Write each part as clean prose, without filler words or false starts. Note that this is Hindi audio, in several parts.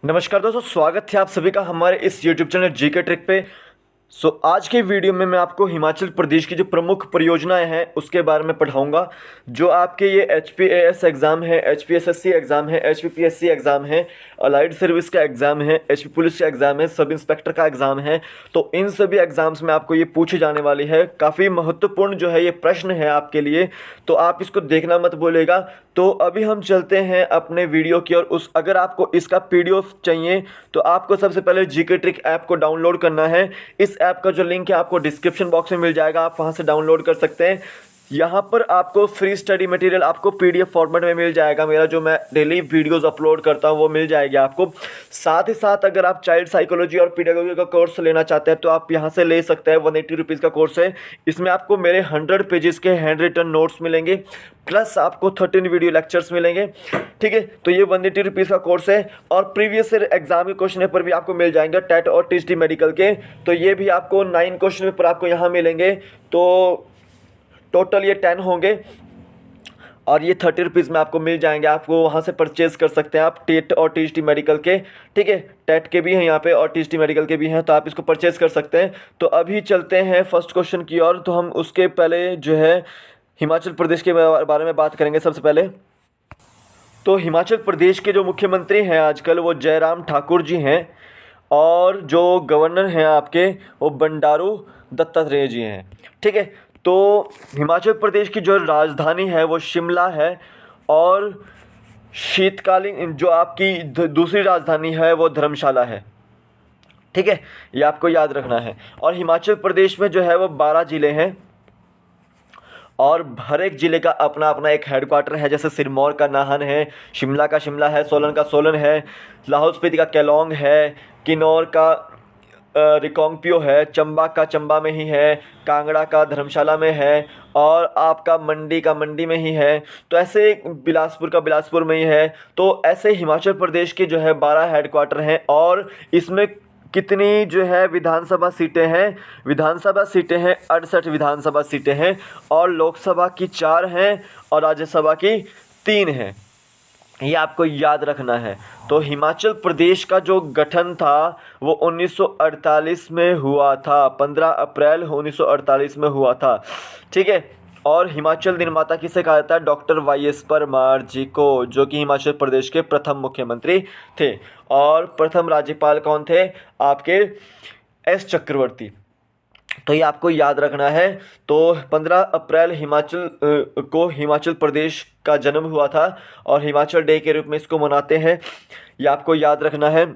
नमस्कार दोस्तों, स्वागत है आप सभी का हमारे इस YouTube चैनल जीके ट्रिक पे। आज के वीडियो में मैं आपको हिमाचल प्रदेश की जो प्रमुख परियोजनाएं हैं उसके बारे में पढ़ाऊंगा। जो आपके ये HPAS एग्ज़ाम है, HPSSC एग्ज़ाम है, HPPSC एग्ज़ाम है, अलाइड सर्विस का एग्ज़ाम है, HP पुलिस का एग्ज़ाम है, सब इंस्पेक्टर का एग्ज़ाम है। तो इन सभी एग्ज़ाम्स में आपको ये पूछी जाने वाली है। काफ़ी महत्वपूर्ण जो है ये प्रश्न है आपके लिए, तो आप इसको देखना मत भूलिएगा। तो अभी हम चलते हैं अपने वीडियो की और उस अगर आपको इसका PDF चाहिए तो आपको सबसे पहले जीके ट्रिक ऐप को डाउनलोड करना है। इस ऐप का जो लिंक है आपको डिस्क्रिप्शन बॉक्स में मिल जाएगा, आप वहां से डाउनलोड कर सकते हैं। यहाँ पर आपको फ्री स्टडी मटेरियल आपको PDF फॉर्मेट में मिल जाएगा। मेरा जो मैं डेली वीडियोस अपलोड करता हूँ वो मिल जाएगी आपको। साथ ही साथ अगर आप चाइल्ड साइकोलॉजी और पीडियागोजी का कोर्स लेना चाहते हैं तो आप यहाँ से ले सकते हैं। 180 रुपीज़ का कोर्स है। इसमें आपको मेरे 100 पेजेस के हैंड रिटन नोट्स मिलेंगे, प्लस आपको 13 वीडियो लेक्चर्स मिलेंगे। ठीक है, तो ये 180 रुपीज़ का कोर्स है। और प्रीवियस ईयर एग्जाम के क्वेश्चन पेपर भी आपको मिल जाएंगे टेट और TST मेडिकल के, तो ये भी आपको 9 क्वेश्चन पेपर आपको यहाँ मिलेंगे। तो टोटल ये 10 होंगे और ये 30 रुपीज़ में आपको मिल जाएंगे। आपको वहाँ से परचेज़ कर सकते हैं आप टेट और TST मेडिकल के। ठीक है, टेट के भी हैं यहाँ पे और TST मेडिकल के भी हैं, तो आप इसको परचेज़ कर सकते हैं। तो अभी चलते हैं फर्स्ट क्वेश्चन की ओर। तो हम उसके पहले जो है हिमाचल प्रदेश के बारे में बात करेंगे सबसे पहले। तो हिमाचल प्रदेश के जो मुख्यमंत्री हैं आजकल वो जयराम ठाकुर जी हैं, और जो गवर्नर हैं आपके वो बंडारू दत्तात्रेय जी हैं। ठीक है, तो हिमाचल प्रदेश की जो राजधानी है वो शिमला है, और शीतकालीन जो आपकी दूसरी राजधानी है वो धर्मशाला है। ठीक है, ये आपको याद रखना है। और हिमाचल प्रदेश में जो है वो 12 ज़िले हैं, और हर एक ज़िले का अपना अपना एक हेडक्वार्टर है। जैसे सिरमौर का नाहन है, शिमला का शिमला है, सोलन का सोलन है, लाहौल स्पीति का केलोंग है, किन्नौर का रिकांगपिओ है, चंबा का चंबा में ही है, कांगड़ा का धर्मशाला में है, और आपका मंडी का मंडी में ही है। तो ऐसे बिलासपुर का बिलासपुर में ही है। तो ऐसे हिमाचल प्रदेश के जो है 12 हेडक्वार्टर हैं। और इसमें कितनी जो है विधानसभा सीटें हैं? विधानसभा सीटें हैं 68 विधानसभा सीटें हैं, और लोकसभा की 4 हैं और राज्यसभा की 3 हैं। ये आपको याद रखना है। तो हिमाचल प्रदेश का जो गठन था वो 1948 में हुआ था, 15 अप्रैल 1948 में हुआ था। ठीक है, और हिमाचल निर्माता किसे कहा जाता है? डॉक्टर YS परमार जी को, जो कि हिमाचल प्रदेश के प्रथम मुख्यमंत्री थे। और प्रथम राज्यपाल कौन थे? आपके S चक्रवर्ती। तो ये आपको याद रखना है। तो 15 अप्रैल को हिमाचल प्रदेश का जन्म हुआ था, और हिमाचल डे के रूप में इसको मनाते हैं। ये आपको याद रखना है।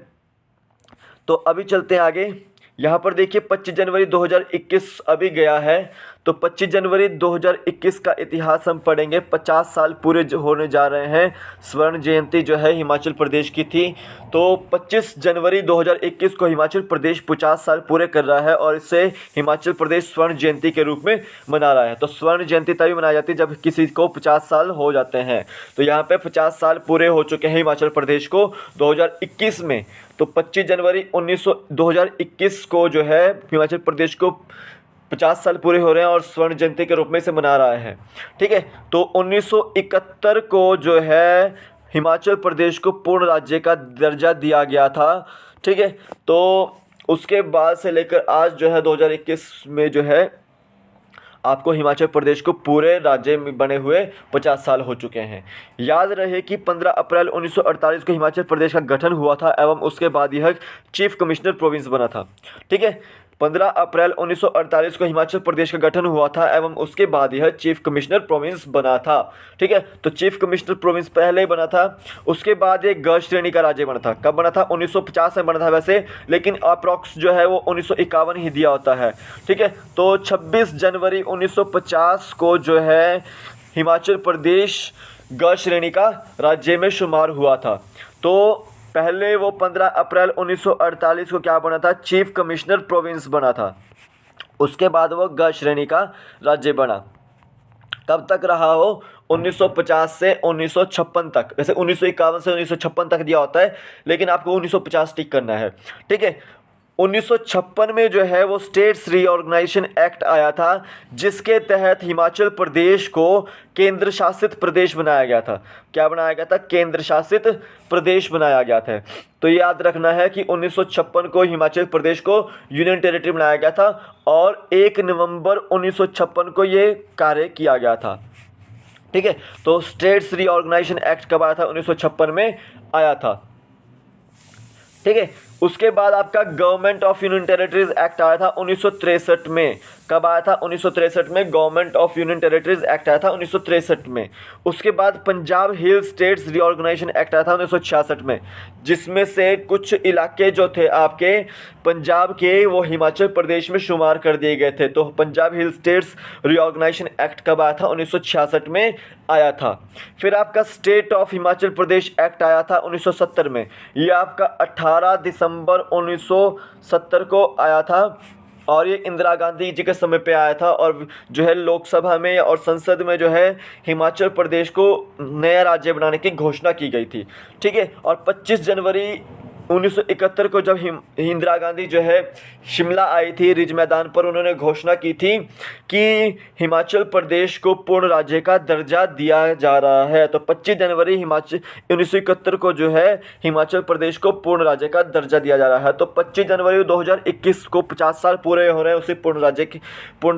तो अभी चलते हैं आगे। यहाँ पर देखिए 25 जनवरी 2021 अभी गया है। तो 25 जनवरी 2021 का इतिहास हम पढ़ेंगे। 50 साल पूरे होने जा रहे हैं। स्वर्ण जयंती जो है हिमाचल प्रदेश की थी। तो 25 जनवरी 2021 को हिमाचल प्रदेश 50 साल पूरे कर रहा है, और इससे हिमाचल प्रदेश स्वर्ण जयंती के रूप में मना रहा है। तो स्वर्ण जयंती तभी मनाई जाती है जब किसी को 50 साल हो जाते हैं। तो यहाँ पे 50 साल पूरे हो चुके हैं हिमाचल प्रदेश को 2021 में। तो 25 जनवरी 2021 को जो है हिमाचल प्रदेश को 50 साल पूरे हो रहे हैं, और स्वर्ण जयंती के रूप में इसे मना रहा है। ठीक है, तो 1971 को जो है हिमाचल प्रदेश को पूर्ण राज्य का दर्जा दिया गया था। ठीक है, तो उसके बाद से लेकर आज जो है 2021 में जो है आपको हिमाचल प्रदेश को पूरे राज्य में बने हुए 50 साल हो चुके हैं। याद रहे कि 15 अप्रैल 1948 को हिमाचल प्रदेश का गठन हुआ था, एवं उसके बाद यह चीफ कमिश्नर प्रोविंस बना था। ठीक है, 15 अप्रैल 1948 को हिमाचल प्रदेश का गठन हुआ था, एवं उसके बाद यह चीफ कमिश्नर प्रोविंस बना था। ठीक है, तो चीफ कमिश्नर प्रोविंस पहले ही बना था। उसके बाद ये ग श्रेणी का राज्य बना था। कब बना था? 1950 में बना था वैसे, लेकिन अप्रॉक्स जो है वो 1951 ही दिया होता है। ठीक है, तो 26 जनवरी 1950 को जो है हिमाचल प्रदेश ग श्रेणी का राज्य में शुमार हुआ था। तो पहले वो 15 अप्रैल 1948 को क्या बना था? चीफ कमिश्नर प्रोविंस बना था। उसके बाद वो ग श्रेणी का राज्य बना। कब तक रहा हो? 1950 से 1956 तक। वैसे 1951 से 1956 तक दिया होता है, लेकिन आपको 1950 टिक करना है। ठीक है, 1956 में जो है वो स्टेट्स रीऑर्गेनाइजेशन एक्ट आया था, जिसके तहत हिमाचल प्रदेश को केंद्र शासित प्रदेश बनाया गया था। क्या बनाया गया था? केंद्र शासित प्रदेश बनाया गया था। तो याद रखना है कि 1956 को हिमाचल प्रदेश को यूनियन टेरिटरी बनाया गया था और 1 नवंबर 1956 को ये कार्य किया गया था। ठीक है, तो स्टेट्स रीऑर्गेनाइजेशन एक्ट कब आया था? 1956 में आया था। ठीक है, उसके बाद आपका government of union territories act आया था 1963 में। कब आया था? 1963 में government of union territories act आया था 1963 में। उसके बाद Punjab hill states reorganisation act आया था 1966 में, जिसमें से कुछ इलाके जो थे आपके पंजाब के वो हिमाचल प्रदेश में शुमार कर दिए गए थे। तो Punjab hill states reorganisation act कब आया था? 1966 में आया था। फिर आपका state of Himachal Pradesh act आया था 1970 में। ये आपका 18 दिसंबर 1970 को आया था और ये इंदिरा गांधी जी के समय पे आया था और जो है लोकसभा में और संसद में जो है हिमाचल प्रदेश को नया राज्य बनाने की घोषणा की गई थी। ठीक है, और 25 जनवरी 1971 को जब इंदिरा गांधी जो है शिमला आई थी रिज मैदान पर, उन्होंने घोषणा की थी कि हिमाचल प्रदेश को पूर्ण राज्य का दर्जा दिया जा रहा है। तो 25 जनवरी 1971 को जो है हिमाचल प्रदेश को पूर्ण राज्य का दर्जा दिया जा रहा है। तो 25 जनवरी 2021 को 50 साल पूरे हो रहे हैं उसे पूर्ण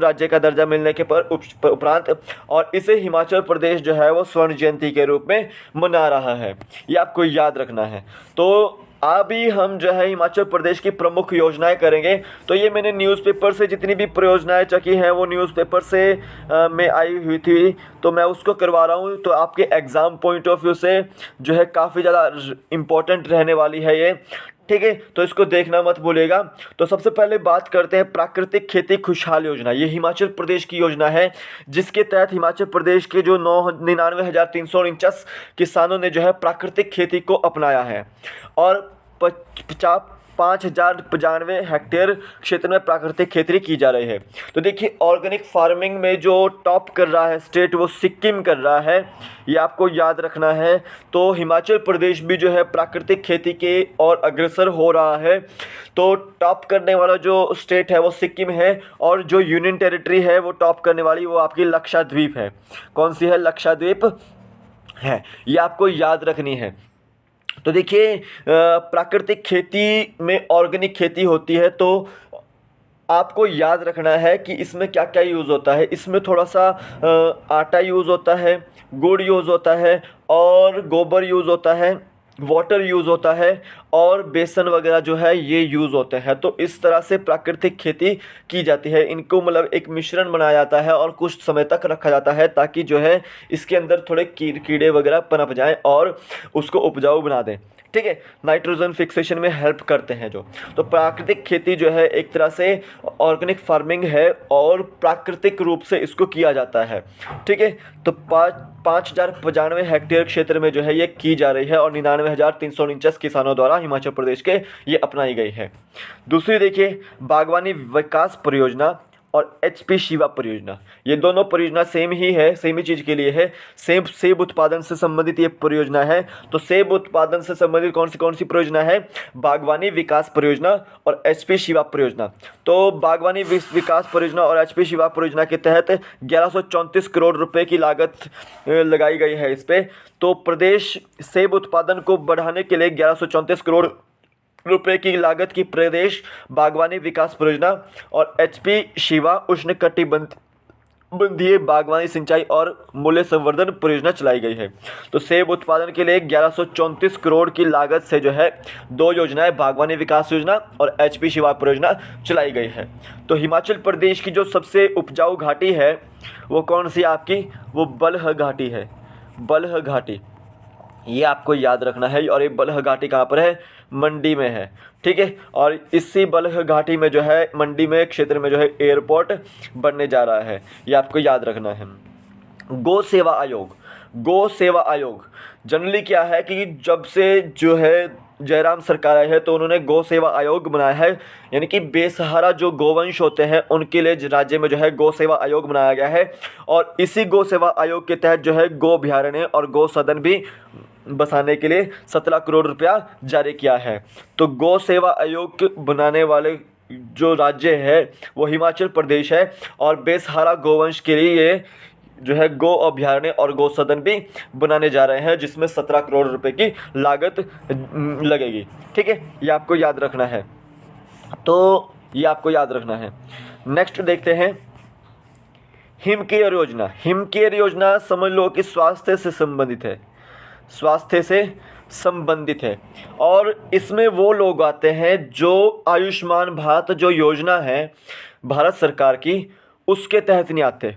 राज्य का दर्जा मिलने के उपरांत, और इसे हिमाचल प्रदेश जो है वो स्वर्ण जयंती के रूप में मना रहा है। ये आपको याद रखना है। तो अभी हम जो है हिमाचल प्रदेश की प्रमुख योजनाएं करेंगे। तो ये मैंने न्यूज़पेपर से जितनी भी परियोजनाएं चकी हैं वो न्यूज़पेपर से में आई हुई थी, तो मैं उसको करवा रहा हूँ। तो आपके एग्ज़ाम पॉइंट ऑफ व्यू से जो है काफ़ी ज़्यादा इम्पोर्टेंट रहने वाली है ये। ठीक है, तो इसको देखना मत भूलिएगा। तो सबसे पहले बात करते हैं प्राकृतिक खेती खुशहाल योजना। ये हिमाचल प्रदेश की योजना है, जिसके तहत हिमाचल प्रदेश के जो 99,349 किसानों ने जो है प्राकृतिक खेती को अपनाया है और 5,095 हेक्टेयर क्षेत्र में प्राकृतिक खेती की जा रही है। तो देखिए, ऑर्गेनिक फार्मिंग में जो टॉप कर रहा है स्टेट वो सिक्किम कर रहा है, ये आपको याद रखना है। तो हिमाचल प्रदेश भी जो है प्राकृतिक खेती के और अग्रसर हो रहा है। तो टॉप करने वाला जो स्टेट है वो सिक्किम है और जो यूनियन टेरिटरी है वो टॉप करने वाली वो आपकी लक्षद्वीप है। कौन सी है? लक्षद्वीप है। ये आपको याद रखनी है। तो देखिए, प्राकृतिक खेती में ऑर्गेनिक खेती होती है, तो आपको याद रखना है कि इसमें क्या क्या यूज़ होता है। इसमें थोड़ा सा आटा यूज़ होता है, गुड़ यूज़ होता है और गोबर यूज़ होता है, वाटर यूज़ होता है और बेसन वगैरह जो है ये यूज़ होते हैं। तो इस तरह से प्राकृतिक खेती की जाती है। इनको मतलब एक मिश्रण बनाया जाता है और कुछ समय तक रखा जाता है ताकि जो है इसके अंदर थोड़े कीड़े वगैरह पनप जाएं और उसको उपजाऊ बना दें। ठीक है, नाइट्रोजन फिक्सेशन में हेल्प करते हैं जो। तो प्राकृतिक खेती जो है एक तरह से ऑर्गेनिक फार्मिंग है और प्राकृतिक रूप से इसको किया जाता है। ठीक है, तो 5,095 हेक्टेयर क्षेत्र में जो है ये की जा रही है और 99,349 किसानों द्वारा हिमाचल प्रदेश के ये अपनाई गई है। दूसरी देखिए, बागवानी विकास परियोजना और एचपी शिवा परियोजना। ये दोनों परियोजना सेम ही है, सेम ही चीज़ के लिए है। सेब उत्पादन से संबंधित ये परियोजना है। तो सेब उत्पादन से संबंधित कौन सी परियोजना है? बागवानी विकास परियोजना और एचपी शिवा परियोजना। तो बागवानी विकास परियोजना और एचपी शिवा परियोजना के तहत 1134 करोड़ रुपए की लागत लगाई गई है इस पर। तो प्रदेश सेब उत्पादन को बढ़ाने के लिए 1134 करोड़ रुपए की लागत की प्रदेश बागवानी विकास परियोजना और एचपी शिवा उष्णकटिबंधीय बागवानी सिंचाई और मूल्य संवर्धन परियोजना चलाई गई है। तो सेब उत्पादन के लिए 1134 करोड़ की लागत से जो है दो योजनाएं, बागवानी विकास योजना और एचपी शिवा परियोजना चलाई गई है। तो हिमाचल प्रदेश की जो सबसे उपजाऊ घाटी है वो कौन सी आपकी? वो बलह घाटी है। बलह घाटी, ये आपको याद रखना है। और ये बलह घाटी कहाँ पर है? मंडी में है। ठीक है, और इसी बलह घाटी में जो है मंडी में क्षेत्र में जो है एयरपोर्ट बनने जा रहा है, ये आपको याद रखना है। गौ सेवा आयोग जनरली क्या है कि जब से जो है जयराम सरकार आई है तो उन्होंने गौ सेवा आयोग बनाया है, यानी कि बेसहारा जो गोवंश होते हैं उनके लिए राज्य में जो है गौ सेवा आयोग बनाया गया है। और इसी गौ सेवा आयोग के तहत जो है गो अभ्यारण्य और गौ सदन भी बसाने के लिए 17 करोड़ रुपया जारी किया है। तो गौ सेवा आयोग बनाने वाले जो राज्य है वो हिमाचल प्रदेश है, और बेसहारा गोवंश के लिए ये जो है गौ अभयारण्य और गौ सदन भी बनाने जा रहे हैं, जिसमें 17 करोड़ रुपए की लागत लगेगी। ठीक है, ये आपको याद रखना है। तो ये आपको याद रखना है। नेक्स्ट देखते हैं हिम केयर योजना। हिम केयर योजना समझ लो कि स्वास्थ्य से संबंधित है, स्वास्थ्य से संबंधित है। और इसमें वो लोग आते हैं जो आयुष्मान भारत जो योजना है भारत सरकार की, उसके तहत नहीं आते।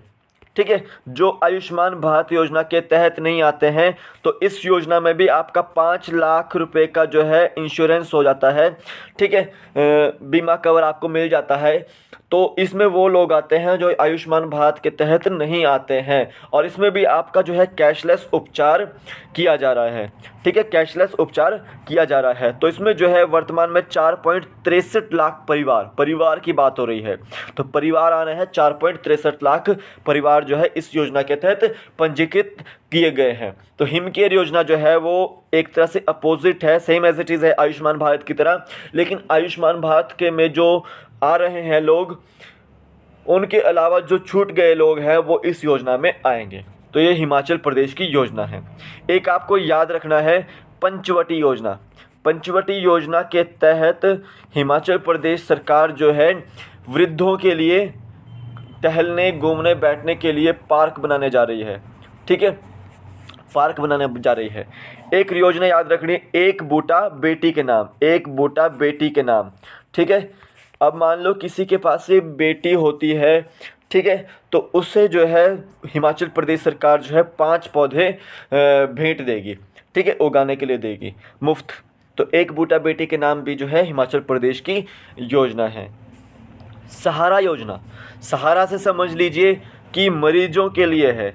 ठीक है, जो आयुष्मान भारत योजना के तहत नहीं आते हैं, तो इस योजना में भी आपका 5 लाख रुपए का जो है इंश्योरेंस हो जाता है। ठीक है, बीमा कवर आपको मिल जाता है। तो इसमें वो लोग आते हैं जो आयुष्मान भारत के तहत नहीं आते हैं, और इसमें भी आपका जो है कैशलेस उपचार किया जा रहा है। ठीक है, कैशलेस उपचार किया जा रहा है। तो इसमें जो है वर्तमान में 4.63 लाख परिवार की बात हो रही है। तो परिवार आ रहे हैं, 4.63 लाख परिवार जो है इस योजना के तहत पंजीकृत किए गए हैं। तो हिम केयर योजना जो है वो एक तरह से अपोजिट है, सेम एज इट इज़ है आयुष्मान भारत की तरह, लेकिन आयुष्मान भारत के में जो आ रहे हैं लोग, उनके अलावा जो छूट गए लोग हैं वो इस योजना में आएंगे। तो ये हिमाचल प्रदेश की योजना है। एक आपको याद रखना है पंचवटी योजना। पंचवटी योजना के तहत हिमाचल प्रदेश सरकार जो है वृद्धों के लिए टहलने, घूमने, बैठने के लिए पार्क बनाने जा रही है। ठीक है, पार्क बनाने जा रही है। एक योजना याद रखनी, एक बूटा बेटी के नाम, एक बूटा बेटी के नाम। ठीक है, अब मान लो किसी के पास से बेटी होती है, ठीक है, तो उससे जो है हिमाचल प्रदेश सरकार जो है 5 पौधे भेंट देगी। ठीक है, उगाने के लिए देगी मुफ्त। तो एक बूटा बेटी के नाम भी जो है हिमाचल प्रदेश की योजना है। सहारा योजना, सहारा से समझ लीजिए कि मरीजों के लिए है।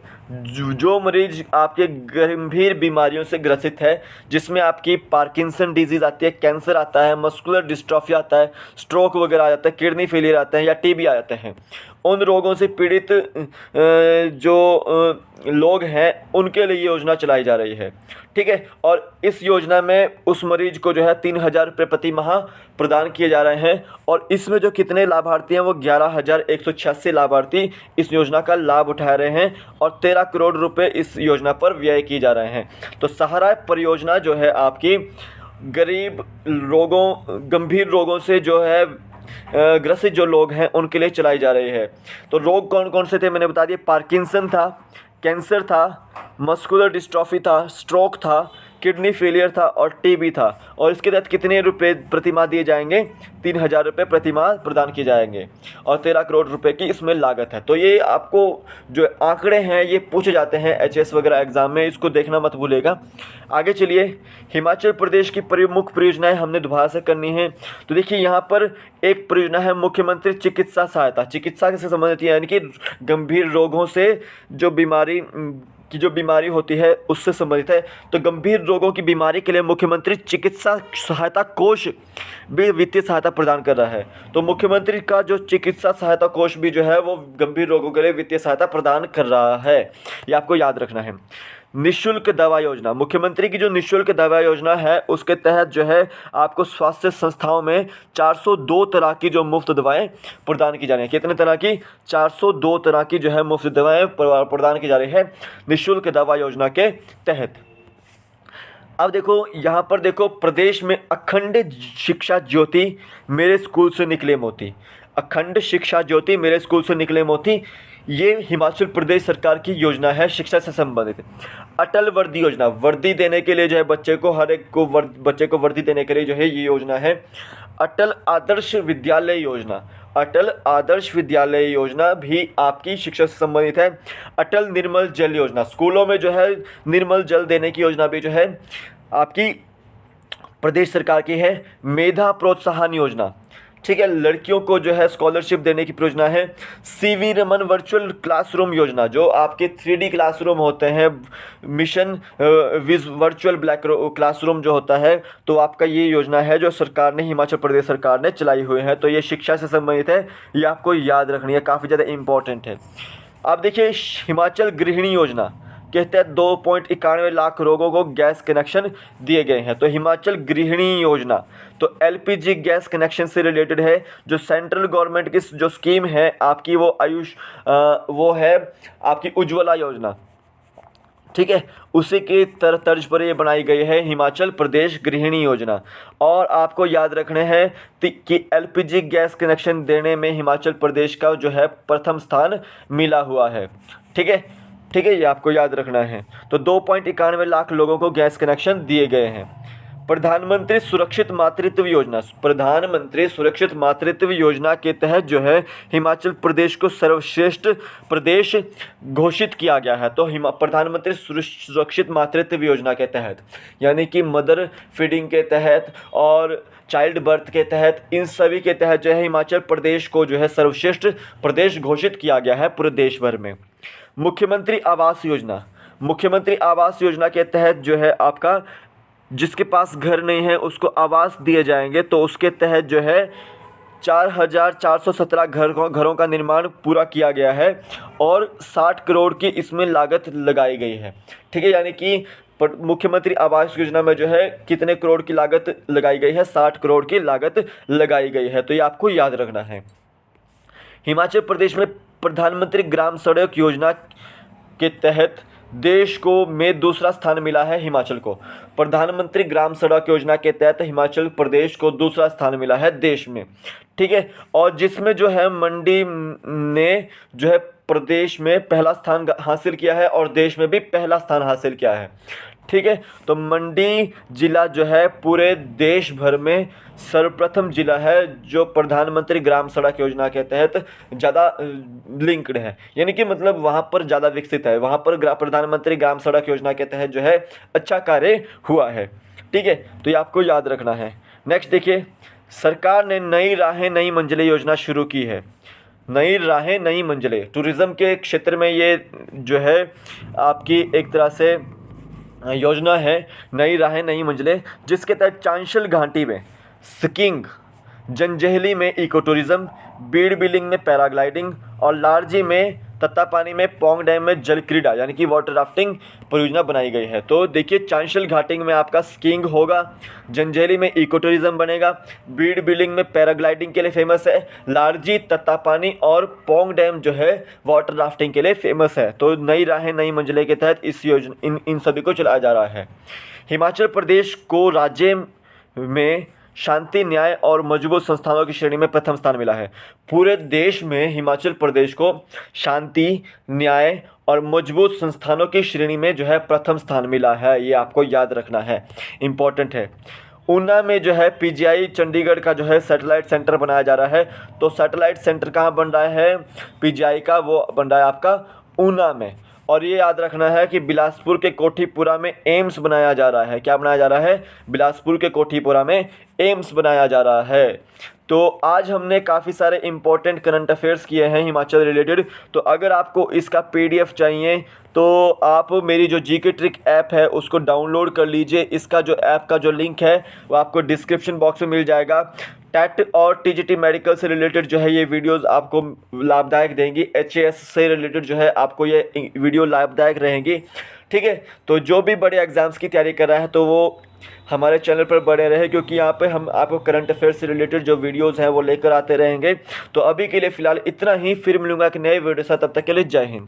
जो मरीज आपके गंभीर बीमारियों से ग्रसित है, जिसमें आपकी पार्किंसन डिजीज़ आती है, कैंसर आता है, मस्कुलर डिस्ट्रॉफी आता है, स्ट्रोक वगैरह आ जाता है, किडनी फेलियर आता है या टीबी आ जाते हैं, उन रोगों से पीड़ित जो लोग हैं उनके लिए योजना चलाई जा रही है। ठीक है, और इस योजना में उस मरीज को जो है 3,000 रुपये प्रति माह प्रदान किए जा रहे हैं। और इसमें जो कितने लाभार्थी हैं वो 11,186 लाभार्थी इस योजना का लाभ उठा रहे हैं, और 13 करोड़ रुपए इस योजना पर व्यय किए जा रहे हैं। तो सहारा परियोजना जो है आपकी गरीब रोगों, गंभीर रोगों से जो है ग्रसित जो लोग हैं उनके लिए चलाई जा रही है। तो रोग कौन कौन से थे मैंने बता दिए, पार्किंसन था, कैंसर था, मस्कुलर डिस्ट्रॉफी था, स्ट्रोक था, किडनी फेलियर था और टीबी था। और इसके तहत कितने रुपए प्रति माह दिए जाएंगे, 3,000 रुपये प्रति माह प्रदान किए जाएंगे, और 13 करोड़ रुपए की इसमें लागत है। तो ये आपको जो आंकड़े हैं ये पूछे जाते हैं एचएस वगैरह एग्जाम में, इसको देखना मत भूलिएगा। आगे चलिए, हिमाचल प्रदेश की प्रमुख परियोजनाएं हमने दोबारा से करनी है। तो देखिए यहाँ पर एक परियोजना है मुख्यमंत्री चिकित्सा सहायता। चिकित्सा से संबंधित है, यानी कि गंभीर रोगों से जो बीमारी होती है उससे संबंधित है। तो गंभीर रोगों की बीमारी के लिए मुख्यमंत्री चिकित्सा सहायता कोष भी वित्तीय सहायता प्रदान कर रहा है। तो मुख्यमंत्री का जो चिकित्सा सहायता कोष भी जो है वो गंभीर रोगों के लिए वित्तीय सहायता प्रदान कर रहा है, ये आपको याद रखना है। निःशुल्क दवा योजना, मुख्यमंत्री की जो निःशुल्क दवा योजना है उसके तहत जो है आपको स्वास्थ्य संस्थाओं में 402 तरह की जो मुफ्त दवाएं प्रदान की जा रही हैं। कितने तरह की, 402 तरह की जो है मुफ्त दवाएं प्रदान की जा रही है निःशुल्क दवा योजना के तहत। अब देखो यहाँ पर देखो, प्रदेश में अखंड शिक्षा ज्योति मेरे स्कूल से निकले मोती, अखंड शिक्षा ज्योति मेरे स्कूल से निकले मोती, ये हिमाचल प्रदेश सरकार की योजना है शिक्षा से संबंधित। अटल वर्दी योजना, वर्दी देने के लिए जो है बच्चे को, हर एक को बच्चे को वर्दी देने के लिए जो है ये योजना है। अटल आदर्श विद्यालय योजना, अटल आदर्श विद्यालय योजना भी आपकी शिक्षा से संबंधित है। अटल निर्मल जल योजना, स्कूलों में जो है निर्मल जल देने की योजना भी जो है आपकी प्रदेश सरकार की है। मेधा प्रोत्साहन योजना, ठीक है, लड़कियों को जो है स्कॉलरशिप देने की योजना है। सीवी रमन वर्चुअल क्लासरूम योजना, जो आपके 3D क्लासरूम होते हैं, मिशन वर्चुअल ब्लैक क्लासरूम जो होता है, तो आपका ये योजना है जो सरकार ने, हिमाचल प्रदेश सरकार ने चलाई हुई है। तो ये शिक्षा से संबंधित है, ये आपको याद रखनी है, काफ़ी ज़्यादा इम्पोर्टेंट है। आप देखिए हिमाचल गृहिणी योजना, के तहत 2.91 लाख लोगों को गैस कनेक्शन दिए गए हैं। तो हिमाचल गृहिणी योजना तो एलपीजी गैस कनेक्शन से रिलेटेड है। जो सेंट्रल गवर्नमेंट की जो स्कीम है आपकी वो है आपकी उज्ज्वला योजना, ठीक है, उसी की तर्ज पर ये बनाई गई है हिमाचल प्रदेश गृहिणी योजना। और आपको याद रखने हैं कि एलपीजी गैस कनेक्शन देने में हिमाचल प्रदेश का जो है प्रथम स्थान मिला हुआ है। ठीक है, ठीक है, ये आपको याद रखना है। तो 2.91 लाख लोगों को गैस कनेक्शन दिए गए हैं। प्रधानमंत्री सुरक्षित मातृत्व योजना, प्रधानमंत्री सुरक्षित मातृत्व योजना के तहत जो है हिमाचल प्रदेश को सर्वश्रेष्ठ प्रदेश घोषित किया गया है। तो प्रधानमंत्री सुरक्षित मातृत्व योजना के तहत यानी कि मदर फीडिंग के तहत और चाइल्ड बर्थ के तहत, इन सभी के तहत जो है हिमाचल प्रदेश को जो है सर्वश्रेष्ठ प्रदेश घोषित किया गया है पूरे देश भर में। मुख्यमंत्री आवास योजना, मुख्यमंत्री आवास योजना के तहत जो है आपका जिसके पास घर नहीं है उसको आवास दिए जाएंगे। तो उसके तहत जो है 4,417 घरों का निर्माण पूरा किया गया है और 60 करोड़ की इसमें लागत लगाई गई है। ठीक है, यानी कि मुख्यमंत्री आवास योजना में जो है कितने करोड़ की लागत लगाई गई है, 60 करोड़ की लागत लगाई गई है। तो ये आपको याद रखना है। हिमाचल प्रदेश में प्रधानमंत्री ग्राम सड़क योजना के तहत देश को में दूसरा स्थान मिला है हिमाचल को। प्रधानमंत्री ग्राम सड़क योजना के तहत हिमाचल प्रदेश को दूसरा स्थान मिला है देश में। ठीक है, और जिसमें जो है मंडी ने जो है प्रदेश में पहला स्थान हासिल किया है और देश में भी पहला स्थान हासिल किया है। ठीक है, तो मंडी जिला जो है पूरे देश भर में सर्वप्रथम जिला है जो प्रधानमंत्री ग्राम सड़क योजना के तहत ज़्यादा लिंक्ड है, यानी कि मतलब वहाँ पर ज़्यादा विकसित है, वहाँ पर प्रधानमंत्री ग्राम सड़क योजना के तहत जो है अच्छा कार्य हुआ है। ठीक है, तो ये आपको याद रखना है। नेक्स्ट देखिए, सरकार ने नई राहें नई मंजिलें योजना शुरू की है। नई राहें नई मंजिलें टूरिज़्म के क्षेत्र में ये जो है आपकी एक तरह से योजना है, नई राहें नई मंजिलें, जिसके तहत चांशल घाटी में स्कीइंग, जंजैहली में इको टूरिज़्म, बीड़ बिलिंग में पैराग्लाइडिंग और लारजी में तत्तापानी में पोंग डैम में जल क्रीड़ा यानी कि वाटर राफ्टिंग परियोजना बनाई गई है। तो देखिए, चांशल घाटी में आपका स्कीइंग होगा, जंजैहली में इको टूरिज़्म बनेगा, बीड़ बिलिंग में पैराग्लाइडिंग के लिए फेमस है, लारजी, तत्तापानी और पोंग डैम जो है वाटर राफ्टिंग के लिए फेमस है। तो नई राहें नई मंजिलें के तहत इस योजना इन सभी को चलाया जा रहा है। हिमाचल प्रदेश को राज्य में शांति, न्याय और मजबूत संस्थानों की श्रेणी में प्रथम स्थान मिला है। पूरे देश में हिमाचल प्रदेश को शांति, न्याय और मजबूत संस्थानों की श्रेणी में जो है प्रथम स्थान मिला है। ये आपको याद रखना है, इम्पोर्टेंट है। ऊना में जो है पीजीआई चंडीगढ़ का जो है सैटेलाइट सेंटर बनाया जा रहा है। तो सैटेलाइट सेंटर कहाँ बन रहा है पीजीआई का, वो बन रहा है आपका ऊना में। और ये याद रखना है कि बिलासपुर के कोठीपुरा में एम्स बनाया जा रहा है। क्या बनाया जा रहा है? बिलासपुर के कोठीपुरा में एम्स बनाया जा रहा है। तो आज हमने काफ़ी सारे इंपॉर्टेंट करंट अफेयर्स किए हैं हिमाचल रिलेटेड। तो अगर आपको इसका पीडीएफ चाहिए तो आप मेरी जो जीके ट्रिक ऐप है उसको डाउनलोड कर लीजिए। इसका जो ऐप का जो लिंक है वो आपको डिस्क्रिप्शन बॉक्स में मिल जाएगा। टेट और टीजीटी मेडिकल से रिलेटेड जो है ये वीडियोस आपको लाभदायक देंगी। एचएएस से रिलेटेड जो है आपको ये वीडियो लाभदायक रहेंगी। ठीक है, तो जो भी बड़े एग्जाम्स की तैयारी कर रहा है तो वो हमारे चैनल पर बने रहे, क्योंकि यहाँ पे हम आपको करंट अफेयर्स से रिलेटेड जो वीडियोस हैं वो लेकर आते रहेंगे। तो अभी के लिए फ़िलहाल इतना ही, फिर मिलूंगा एक नए वीडियो के साथ। तब तक के लिए जय हिंद।